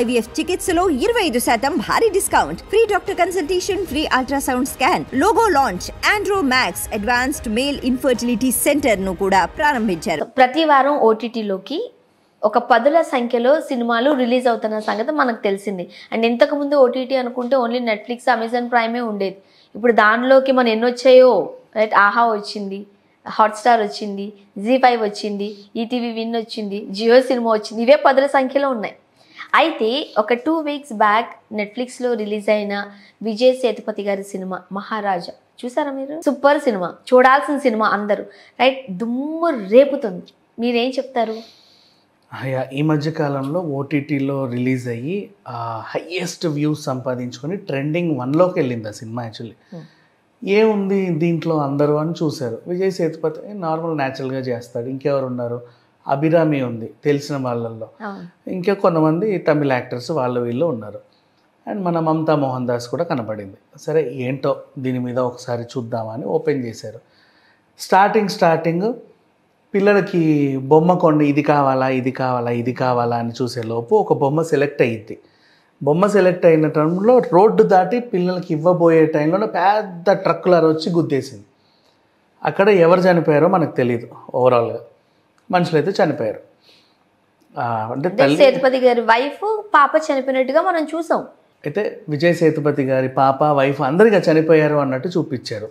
IVF చికిత్సలో 25% భారీ discount, free doctor consultation, free ultrasound scan, logo launch, Andro max advanced male infertility centre ను కూడా ప్రారంభించారు. ప్రతి వారం ఓటీటీలోకి ఒక పదుల సంఖ్యలో సినిమాలు రిలీజ్ అవుతున్న సంగతి మనకు తెలిసింది. అండ్ ఇంతకుముందు ఓటీటీ అనుకుంటే ఓన్లీ నెట్ఫ్లిక్స్, అమెజాన్ ప్రైమే ఉండేది. ఇప్పుడు దానిలోకి మనం ఎన్ని వచ్చాయో, రైట్, ఆహా వచ్చింది, హాట్స్టార్ వచ్చింది, జీ5 వచ్చింది, ఈటీవీ విన్ వచ్చింది, జియో సినిమా వచ్చింది. ఇవే పదుల సంఖ్యలో ఉన్నాయి. అయితే ఒక 2 వీక్స్ బ్యాక్ నెట్ఫ్లిక్స్లో రిలీజ్ అయిన విజయ్ సేతుపతి గారి సినిమా మహారాజా చూసారా మీరు? సూపర్ సినిమా, చూడాల్సిన సినిమా అందరూ, రైట్, దుమ్ము రేపుతుంది. మీరేం చెప్తారు? ఈ మధ్య కాలంలో ఓటీటీలో రిలీజ్ అయ్యి హైయెస్ట్ వ్యూస్ సంపాదించుకొని ట్రెండింగ్ 1లోకి వెళ్ళింది ఆ సినిమా. యాక్చువల్లీ ఏముంది దీంట్లో అందరూ అని చూశారు. విజయ్ సేతుపతి నార్మల్ న్యాచురల్గా చేస్తాడు. ఇంకెవరు ఉన్నారు? అభిరామి ఉంది తెలిసిన వాళ్ళల్లో, ఇంకా కొంతమంది తమిళ యాక్టర్స్ వాళ్ళు వీళ్ళు ఉన్నారు. అండ్ మన మమతా మోహన్ దాస్ కూడా కనపడింది. సరే ఏంటో దీని మీద ఒకసారి చూద్దామని ఓపెన్ చేశారు. స్టార్టింగ్ పిల్లలకి బొమ్మ కొన్ని ఇది కావాలా ఇది కావాలా ఇది కావాలా అని చూసేలోపు ఒక బొమ్మ సెలెక్ట్ అయ్యిద్ది. బొమ్మ సెలెక్ట్ అయిన టైంలో రోడ్డు దాటి పిల్లలకి ఇవ్వబోయే టైంలో పెద్ద ట్రక్కులర్ వచ్చి గుద్దేసింది. అక్కడ ఎవరు చనిపోయారో మనకు తెలియదు. ఓవరాల్గా మనుషులైతే చనిపోయారు. అంటే సేతుపతి గారి వైఫ్, పాప చనిపోయినట్టుగా మనం చూసాం. అయితే విజయ్ సేతుపతి గారి పాప, వైఫ్ అందరిగా చనిపోయారు అన్నట్టు చూపించారు.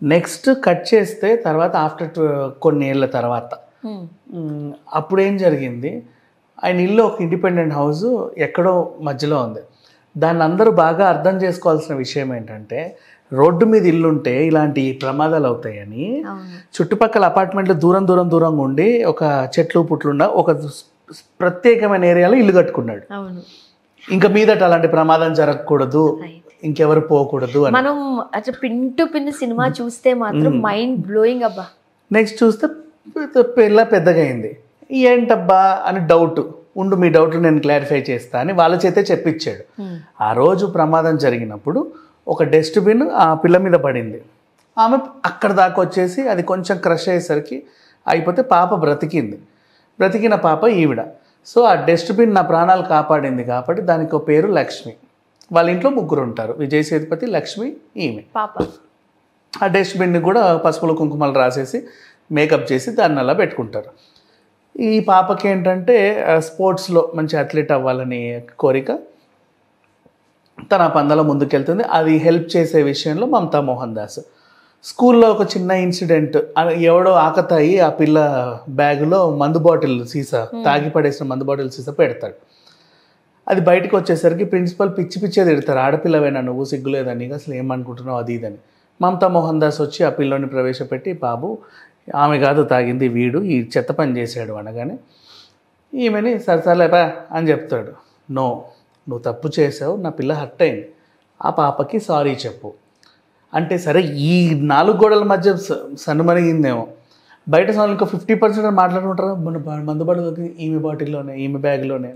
నెక్స్ట్ కట్ చేస్తే తర్వాత ఆఫ్టర్ కొన్ని ఏళ్ళ తర్వాత అప్పుడు ఏం జరిగింది, ఆయన ఇల్లు ఒక ఇండిపెండెంట్ హౌస్ ఎక్కడో మధ్యలో ఉంది. దాన్ని అందరూ బాగా అర్థం చేసుకోవాల్సిన విషయం ఏంటంటే, రోడ్డు మీద ఇల్లుంటే ఇలాంటి ప్రమాదాలు అవుతాయని చుట్టుపక్కల అపార్ట్మెంట్లు దూరంగా ఉండి ఒక చెట్లు పుట్లున్న ఒక ప్రత్యేకమైన ఏరియాలో ఇల్లు కట్టుకున్నాడు. ఇంకా మీదట అలాంటి ప్రమాదం జరగకూడదు, ఇంకెవరు పోకూడదు అని. మనం అట్లా పిన్ టు పిన్ సినిమా చూస్తే మాత్రం మైండ్ బ్లోయింగ్ అబ్బా. నెక్స్ట్ చూస్తే పిల్ల పెద్దగా అయింది. ఏంటబ్బా అని డౌట్ ఉండు, మీ డౌట్ నేను క్లారిఫై చేస్తా అని వాళ్ళ చేతే చెప్పించాడు. ఆ రోజు ప్రమాదం జరిగినప్పుడు ఒక డస్ట్బిన్ ఆ పిల్ల మీద పడింది. ఆమె అక్కడ దాకా వచ్చేసి అది కొంచెం క్రష్ అయ్యేసరికి అయిపోతే పాప బ్రతికిన పాప ఈవిడ. సో ఆ డస్ట్బిన్ నా ప్రాణాలు కాపాడింది కాబట్టి దానికి ఒక పేరు లక్ష్మి. వాళ్ళ ఇంట్లో 3 ఉంటారు, విజయ్ సేతుపతి, లక్ష్మి, ఈమె పాప. ఆ డస్ట్బిన్ని కూడా పసుపులు కుంకుమలు రాసేసి మేకప్ చేసి దాన్ని అలా పెట్టుకుంటారు. ఈ పాపకి ఏంటంటే స్పోర్ట్స్లో మంచి అథ్లెట్ అవ్వాలని కోరిక. తన పందలో ముందుకెళ్తుంది. అది హెల్ప్ చేసే విషయంలో మమతా మోహన్ దాస్. స్కూల్లో ఒక చిన్న ఇన్సిడెంట్, ఎవడో ఆకతాయి ఆ పిల్ల బ్యాగులో మందు బాటిల్ సీసా, తాగి పడేసిన మందు బాటిల్ సీసా పెడతాడు. అది బయటకు వచ్చేసరికి ప్రిన్సిపల్ పిచ్చే తిడతారు, ఆడపిల్లవేనా నువ్వు, సిగ్గులేదని, అసలు ఏమనుకుంటున్నావు అది ఇదని. మమతా మోహన్ దాస్ వచ్చి ఆ పిల్లని ప్రవేశపెట్టి, బాబు ఆమె కాదు తాగింది, వీడు ఈ చెత్త పని చేశాడు అనగానే ఈమెని సరసలేపా అని చెప్తాడు. నో, నువ్వు తప్పు చేసావు, నా పిల్ల హర్ట్ అయింది, ఆ పాపకి సారీ చెప్పు అంటే, సరే ఈ 4 గోడల మధ్య సన్నుమనిగిందేమో. బయట సార్లు ఇంకా 50% మాట్లాడుకుంటారు, మందు బాటిల్ ఈమె బాటిల్లోనే, ఈమె బ్యాగ్లోనే.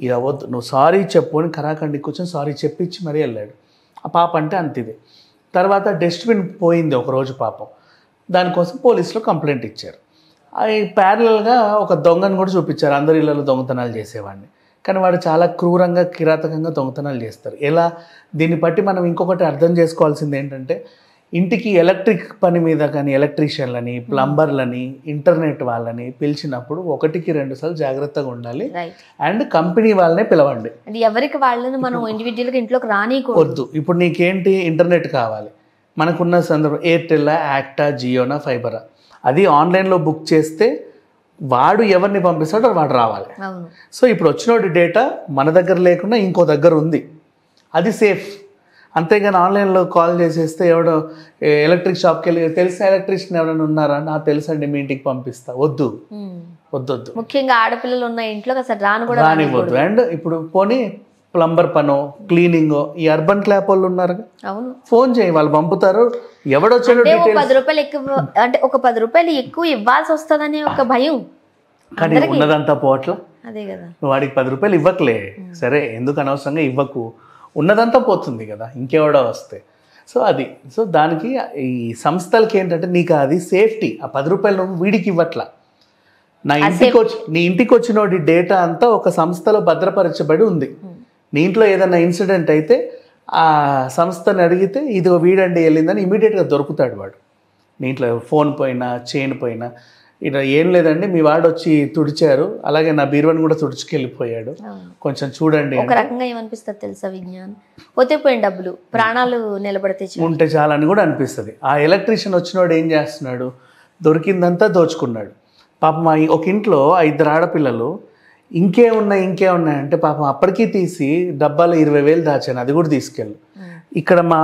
ఇది అవ్వద్దు, నువ్వు సారీ చెప్పు అని కరాఖండి కూర్చొని సారీ చెప్పించి మరీ వెళ్ళాడు. ఆ పాప అంటే అంతిది. తర్వాత డస్ట్బిన్ పోయింది ఒకరోజు పాపం, దానికోసం పోలీసులో కంప్లైంట్ ఇచ్చారు. అది ప్యారలల్గా ఒక దొంగను కూడా చూపించారు, అందరి ఇళ్ళలో దొంగతనాలు చేసేవాడిని. కానీ వాడు చాలా క్రూరంగా, కిరాతకంగా దొంగతనాలు చేస్తారు. ఎలా, దీన్ని బట్టి మనం ఇంకొకటి అర్థం చేసుకోవాల్సింది ఏంటంటే, ఇంటికి ఎలక్ట్రిక్ పని మీద కానీ ఎలక్ట్రీషియన్లని, ప్లంబర్లని, ఇంటర్నెట్ వాళ్ళని పిలిచినప్పుడు 1కి 2 సార్లు జాగ్రత్తగా ఉండాలి. అండ్ కంపెనీ వాళ్ళనే పిలవండి. ఎవరికి వాళ్ళని మనం ఇండివిజువల్గా ఇంట్లోకి రానివద్దు. ఇప్పుడు నీకేంటి ఇంటర్నెట్ కావాలి, మనకున్న సందర్భం ఎయిర్టెల్లా, యాక్టా, జియోనా, ఫైబరా, అది ఆన్లైన్లో బుక్ చేస్తే వాడు ఎవరిని పంపిస్తాడో వాడు రావాలి. సో ఇప్పుడు వచ్చినోడి డేటా మన దగ్గర లేకుండా ఇంకో దగ్గర ఉంది, అది సేఫ్. అంతేగాని ఆన్లైన్లో కాల్ చేసేస్తే ఎవడో ఎలక్ట్రిక్ షాప్కి వెళ్ళి తెలిసిన ఎలక్ట్రీషియన్ ఎవరైనా ఉన్నారా, నాకు తెలుసండి మీ ఇంటికి పంపిస్తా, వద్దు. ముఖ్యంగా ఆడపిల్లలు ఉన్న ఇంట్లో అసలు రానివ్వద్దు. అండ్ ఇప్పుడు పోనీ ప్లంబర్ పనో, క్లీనింగో, ఈ అర్బన్ క్లాప్ వాళ్ళు ఉన్నారు, ఫోన్ చేయి, వాళ్ళు పంపుతారు. ఎవడొచ్చాడో 10 రూపాయలు ఎక్కువ, అంటే ఒక 10 రూపాయలు ఎక్కువ ఇవ్వాల్సి వస్తుందని ఒక భయం. కానీ ఉన్నదంతా పోట్ల, అదే కదా, వాడికి 10 రూపాయలు ఇవ్వకలే, సరే ఎందుకు అనవసరంగా ఇవ్వకు, ఉన్నదంతా పోతుంది కదా ఇంకెవడో వస్తే. సో దానికి ఈ సంస్థలకి ఏంటంటే, నీకు అది సేఫ్టీ. ఆ 10 రూపాయలు నువ్వు వీడికి ఇవ్వట్లా, నీ ఇంటికి వచ్చినోడి డేటా అంతా ఒక సంస్థలో భద్రపరచబడి ఉంది. నీ ఇంట్లో ఏదైనా ఇన్సిడెంట్ అయితే ఆ సంస్థని అడిగితే ఇది వీడండి వెళ్ళిందని ఇమీడియట్గా దొరుకుతాడు వాడు. నీ ఇంట్లో ఫోన్ పోయినా చైన్ పోయినా ఇలా ఏం లేదండి మీ వాడు వచ్చి తుడిచారు, అలాగే నా బీరువాని కూడా తుడుచుకెళ్ళిపోయాడు, కొంచెం చూడండి. ఒక రకంగా ఏమనిపిస్తుంది తెలుసా విజ్ఞాన్, పోతే పోయిన డబ్బులు ప్రాణాలు నిలబడితే ఉంటే చాలని కూడా అనిపిస్తుంది. ఆ ఎలక్ట్రీషియన్ వచ్చినోడు ఏం చేస్తున్నాడు, దొరికిందంతా దోచుకున్నాడు. పాపం ఒక ఇంట్లో 5 ఆడపిల్లలు ఇంకేమున్నాయి అంటే పాపం అప్పటికీ తీసి డబ్బాలో 20,000 దాచాను, అది కూడా తీసుకెళ్ళు. ఇక్కడ మా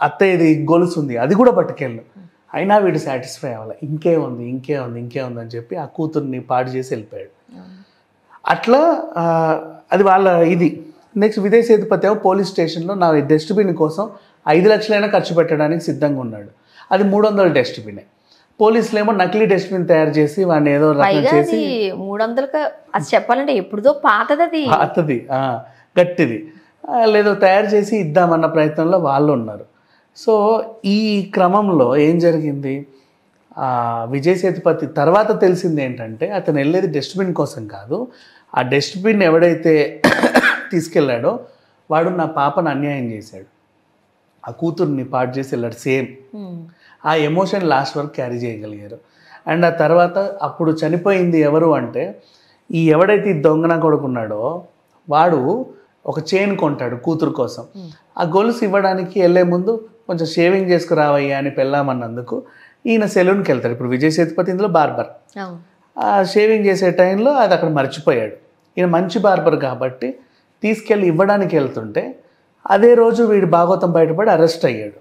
అత్తయ్యది గొలుసు ఉంది, అది కూడా పట్టుకెళ్ళు. అయినా వీడు సాటిస్ఫై అవ్వాలి, ఇంకేముంది అని చెప్పి ఆ కూతుర్ని పాడు చేసి వెళ్ళిపోయాడు. అట్లా అది వాళ్ళ ఇది. నెక్స్ట్ విజయ్ సేతుపతి ఏమో పోలీస్ స్టేషన్లో నా డస్ట్బిన్ కోసం 5 లక్షలైనా ఖర్చు పెట్టడానికి సిద్ధంగా ఉన్నాడు. అది 300 డస్ట్బిన్. పోలీసులు ఏమో నకిలీ డస్ట్బిన్ తయారు చేసి వాడిని ఏదో రకం చేసి 300 అది చెప్పాలంటే ఎప్పుడుదో పాతది గట్టిది లేదో తయారు చేసి ఇద్దామన్న ప్రయత్నంలో వాళ్ళు ఉన్నారు. సో ఈ క్రమంలో ఏం జరిగింది, విజయ్ సేతుపతి తర్వాత తెలిసింది ఏంటంటే అతను వెళ్ళేది డస్ట్బిన్ కోసం కాదు, ఆ డస్ట్బిన్ ఎవడైతే తీసుకెళ్ళాడో వాడు నా పాపను అన్యాయం చేశాడు, ఆ కూతుర్ని పాడు చేసి వెళ్ళాడు. సేమ్ ఆ ఎమోషన్ లాస్ట్ వరకు క్యారీ చేయగలిగారు. అండ్ ఆ తర్వాత అప్పుడు చనిపోయింది ఎవరు అంటే ఈ ఎవడైతే ఈ దొంగన కొడుకున్నాడో వాడు ఒక చైన్ కొంటాడు కూతురు కోసం. ఆ గొలుసు ఇవ్వడానికి వెళ్ళే ముందు కొంచెం షేవింగ్ చేసుకురావయ్యా అని పెళ్ళామన్నందుకు ఈయన సెలూన్కి వెళ్తాడు. ఇప్పుడు విజయ్ సేతుపతి ఇందులో బార్బర్. ఆ షేవింగ్ చేసే టైంలో అది అక్కడ మర్చిపోయాడు. ఈయన మంచి బార్బర్ కాబట్టి తీసుకెళ్ళి ఇవ్వడానికి వెళ్తుంటే అదే రోజు వీడు భాగవతం బయటపడి అరెస్ట్ అయ్యాడు.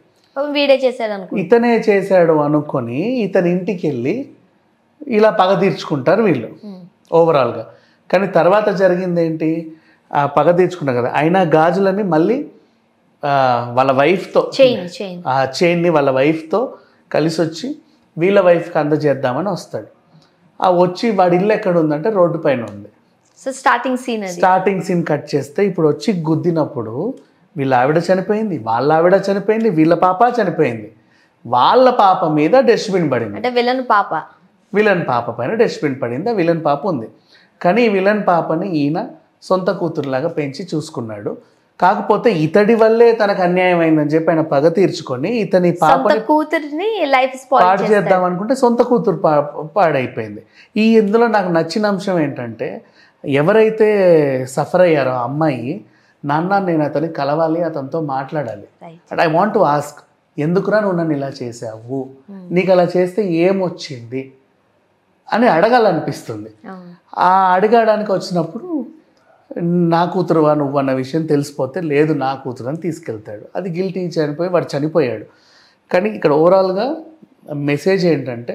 ఇతనే చేశాడు అనుకొని ఇతని ఇంటికి వెళ్ళి ఇలా పగ తీర్చుకుంటారు వీళ్ళు ఓవరాల్గా. కానీ తర్వాత జరిగింది ఏంటి, ఆ పగ తీర్చుకున్నారు కదా, అయినా గాజులని మళ్ళీ వాళ్ళ వైఫ్తో ఆ చైన్ని వాళ్ళ వైఫ్తో కలిసి వచ్చి వీళ్ళ వైఫ్కి అందజేద్దామని వస్తాడు. ఆ వచ్చి వాడి ఇల్లు ఎక్కడ ఉందంటే రోడ్డు పైన ఉంది. సో స్టార్టింగ్ సీన్ కట్ చేస్తే ఇప్పుడు వచ్చి గుద్దినప్పుడు వీళ్ళ ఆవిడ చనిపోయింది, వాళ్ళ ఆవిడ చనిపోయింది, వీళ్ళ పాప చనిపోయింది. వాళ్ళ పాప మీద డస్ట్బిన్ పడింది, అంటే విలన్ పాప పైన డస్ట్బిన్ పడింది. ఆ విలన్ పాప ఉంది. కానీ ఈ విలన్ పాపని ఈయన సొంత కూతురులాగా పెంచి చూసుకున్నాడు. కాకపోతే ఇతడి వల్లే తనకు అన్యాయం అయిందని చెప్పి ఆయన పగ తీర్చుకొని ఇతని పాపని కూతురిని లైఫ్ పాడు చేద్దాం అనుకుంటే సొంత కూతురు పాడైపోయింది. ఈ ఇందులో నాకు నచ్చిన అంశం ఏంటంటే ఎవరైతే సఫర్ అయ్యారో అమ్మాయి, నాన్న నేను అతన్ని కలవాలి, అతనితో మాట్లాడాలి, and I want to ask ఎందుకురా నువ్వు నన్ను ఇలా చేసావు, నీకు అలా చేస్తే ఏమొచ్చింది అని అడగాలనిపిస్తుంది. ఆ అడగడానికి వచ్చినప్పుడు నా కూతురువా నువ్వు అన్న విషయం తెలిసిపోతే లేదు నా కూతురు అని తీసుకెళ్తాడు. అది గిల్టీ చనిపోయి వాడు చనిపోయాడు. కానీ ఇక్కడ ఓవరాల్గా మెసేజ్ ఏంటంటే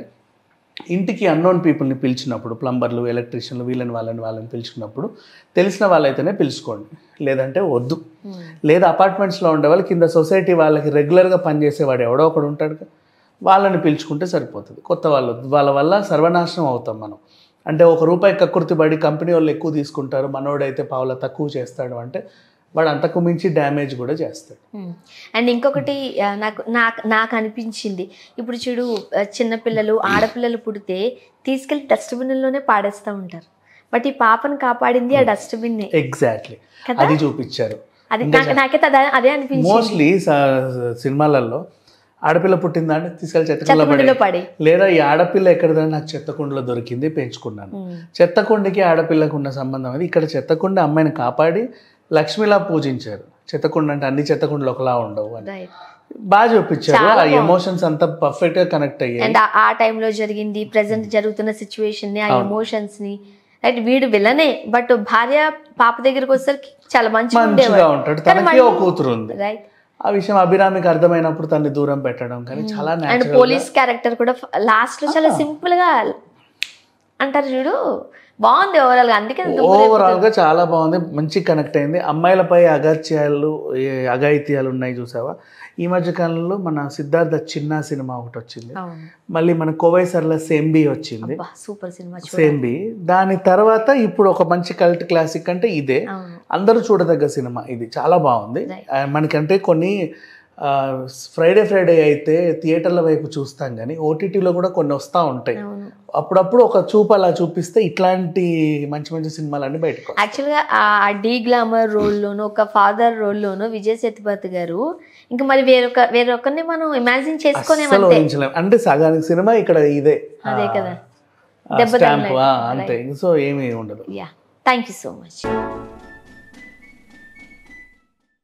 ఇంటికి అన్నోన్ పీపుల్ని పిలిచినప్పుడు ప్లంబర్లు ఎలక్ట్రీషియన్లు వాళ్ళని పిలుచుకున్నప్పుడు తెలిసిన వాళ్ళైతేనే పిలుచుకోండి, లేదంటే వద్దు. లేదా అపార్ట్మెంట్స్లో ఉండే వాళ్ళు కింద సొసైటీ వాళ్ళకి రెగ్యులర్గా పనిచేసేవాడు ఎవడో ఒకడు ఉంటాడు, వాళ్ళని పిలుచుకుంటే సరిపోతుంది. కొత్త వాళ్ళ వల్ల సర్వనాశనం అవుతాం మనం. అంటే ₹1 కక్కుర్తి పడి కంపెనీ వాళ్ళు ఎక్కువ తీసుకుంటారు, మనోడైతే పావుల తక్కువ చేస్తాడు అంటే వాడు అంతకు మించి డ్యామేజ్ కూడా చేస్తాడు. అండ్ ఇంకొకటి నాకు అనిపించింది, ఇప్పుడు చూడు చిన్నపిల్లలు ఆడపిల్లలు పుడితే తీసుకెళ్లి డస్ట్బిన్లోనే పాడేస్తూ ఉంటారు, బట్ ఈ పాపను కాపాడింది ఆ డస్ట్బిన్. ఎగ్జాక్ట్లీ అది చూపించారు. అది నాకైతే అదే అనిపించింది. మోస్ట్లీ సినిమాలలో ఆడపిల్ల పుట్టిందా అంటే తీసుకెళ్ళి చెత్తకుండలో పడి, లేదా ఈ ఆడపిల్ల ఎక్కడదా నాకు చెత్తకుండలో దొరికింది పెంచుకున్నాను. చెత్తకుండకి ఆడపిల్లకు ఉన్న సంబంధం అది. ఇక్కడ చెత్తకుండ అమ్మాయిని కాపాడి లక్ష్మిలా పూజించారు. చెత్తకుండ అంటే అన్ని చెత్తకుండలు ఒకలా ఉండవు అని బాగా చూపించారు. ఆ ఎమోషన్స్ అంతా పర్ఫెక్ట్ గా కనెక్ట్ అయ్యాయి. అండ్ ఆ టైంలో జరిగింది, ప్రెసెంట్ జరుగుతున్న సిచ్యువేషన్ ని, ఆ ఎమోషన్స్ ని, రైట్ వీడు విలనే బట్ భార్య పాప దగ్గరికి వచ్చేసరికి చాలా మంచిగా ఉంటాడు. తనకి ఒక కూతురు ఉంది, రైట్. ఆ విషయం అభిరామికి అర్థమైనప్పుడు తనని దూరం పెట్టడం కానీ చాలా అండ్ పోలీస్ క్యారెక్టర్ కూడా లాస్ట్ లో చాలా సింపుల్ గా అంటారు చూడు, బాగుంది ఓవరాల్ గా. అందుకే ఓవరాల్ గా చాలా బాగుంది, మంచి కనెక్ట్ అయింది. అమ్మాయిలపై అఘాయిత్యాలు ఉన్నాయి చూసావా. ఈ మధ్య కాలంలో మన సిద్ధార్థ చిన్న సినిమా ఒకటి వచ్చింది, మళ్ళీ మన కోవై సర్ల సేంబి వచ్చింది, సూపర్ సినిమా సేంబి. దాని తర్వాత ఇప్పుడు ఒక మంచి కల్ట్ క్లాసిక్ అంటే ఇదే, అందరూ చూడదగ్గ సినిమా ఇది. చాలా బాగుంది మనకంటే కొన్ని ఫ్రైడే అయితే థియేటర్ల వైపు చూస్తాం కానీ ఓటీటీలో కూడా కొన్ని వస్తూ ఉంటాయి. అవును. అప్పుడప్పుడు ఒక చూపు అలా చూపిస్తే ఇట్లాంటి మంచి మంచి సినిమాలన్నీ బయటకు వస్తాయి. యాక్చువల్గా ఆ డీ గ్లామర్ రోల్లోనూ ఒక ఫాదర్ రోల్లోనూ విజయ్ సేతుపతి గారు ఇంకా మరి వేరొకరిని మనం ఇమాజిన్ అస్సలు చేసుకోలేమంటే. ఊహించలేం. అంటే సగానికి సినిమా ఇక్కడ ఇదే అదే కదా, స్టాంప్ అంతే, సో ఏమీ ఉండదు. Yeah, thank you so much.